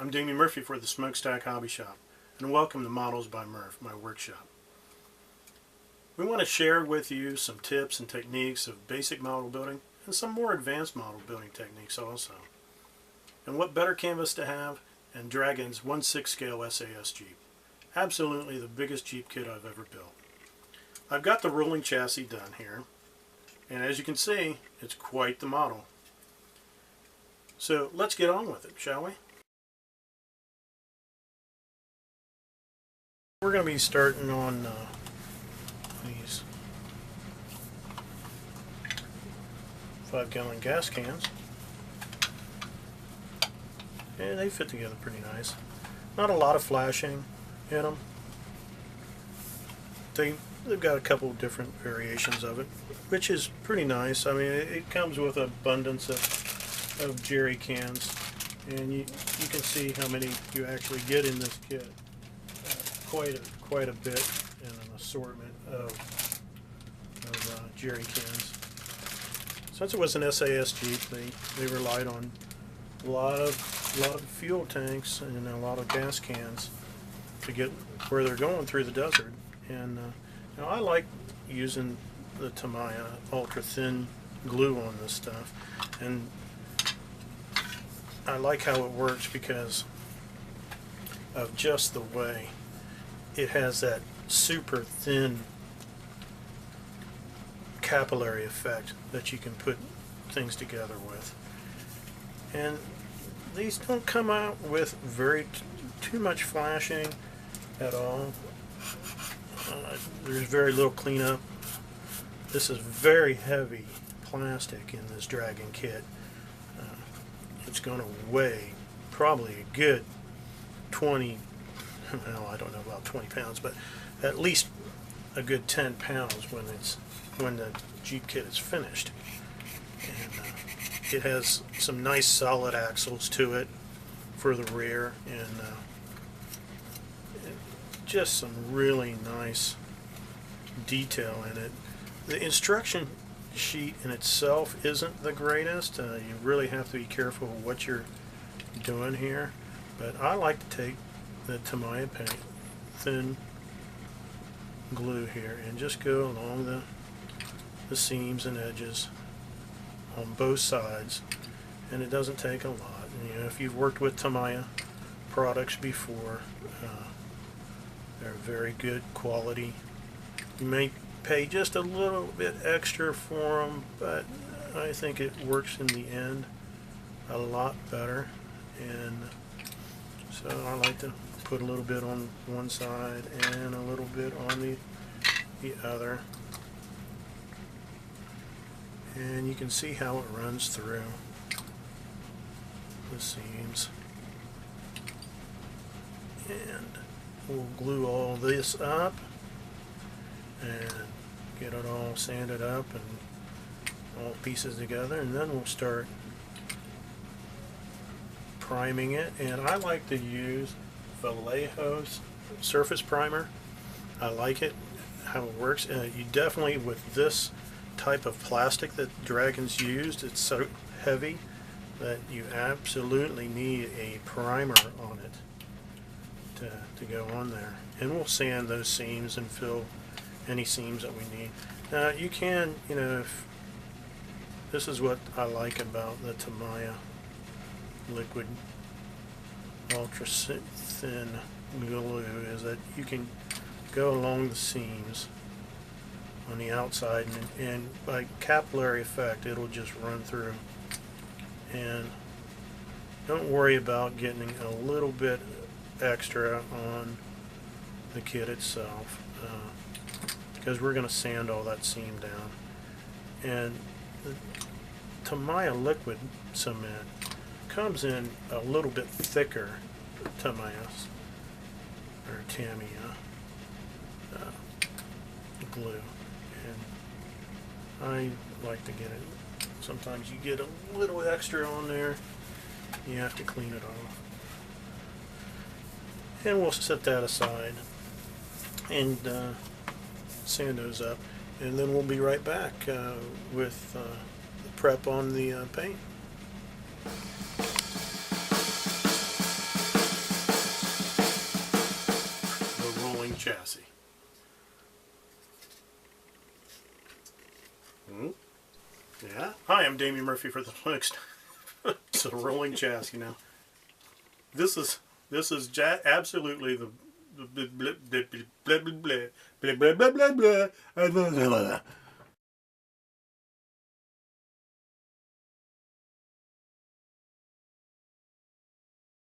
I'm Damien Murphy for the Smokestack Hobby Shop, and welcome to Models by Murph, my workshop. We want to share with you some tips and techniques of basic model building and some more advanced model building techniques also. And what better canvas to have than Dragon's 1/6 scale SAS Jeep. Absolutely the biggest Jeep kit I've ever built. I've got the rolling chassis done here, and as you can see, it's quite the model. So let's get on with it, shall we? We're going to be starting on these 5-gallon gas cans, and they fit together pretty nice. Not a lot of flashing in them. They've got a couple of different variations of it, which is pretty nice. I mean, it comes with an abundance of jerry cans, and you can see how many you actually get in this kit. Quite a bit in an assortment of jerry cans. Since it was an SAS Jeep, they relied on a lot of fuel tanks and a lot of gas cans to get where they're going through the desert. And now I like using the Tamiya ultra thin glue on this stuff, and I like how it works because of just the way it has that super thin capillary effect that you can put things together with. And these don't come out with too much flashing at all. There's very little cleanup. This is very heavy plastic in this Dragon kit. It's going to weigh probably a good 20, well, I don't know about 20 pounds, but at least a good 10 pounds when the Jeep kit is finished. And it has some nice solid axles to it for the rear, and just some really nice detail in it. The instruction sheet in itself isn't the greatest. You really have to be careful what you're doing here, but I like to take the Tamiya paint thin glue here and just go along the seams and edges on both sides, and it doesn't take a lot. And, you know, if you've worked with Tamiya products before, they're very good quality. You may pay just a little bit extra for them, but I think it works in the end a lot better. And so I like to put a little bit on one side and a little bit on the other, and you can see how it runs through the seams. And we'll glue all this up and get it all sanded up and all pieces together, and then we'll start priming it. And I like to use Vallejo's surface primer. I like it, how it works. You definitely, with this type of plastic that Dragon's used, it's so heavy that you absolutely need a primer on it to go on there. And we'll sand those seams and fill any seams that we need. Now you can, you know, this is what I like about the Tamiya liquid ultra thin glue, is that you can go along the seams on the outside, and by capillary effect it'll just run through. And don't worry about getting a little bit extra on the kit itself, because we're going to sand all that seam down. And the Tamiya liquid cement comes in a little bit thicker Tamiya's or Tamiya glue, and I like to get it. Sometimes you get a little extra on there, you have to clean it off. And we'll set that aside and sand those up, and then we'll be right back with the prep on the paint. chassis. Yeah. Hi, I'm Damien Murphy for the Linux. It's a rolling chassis now. This is absolutely the blah blah blah blah blah blah blah blah blah blah blah blah.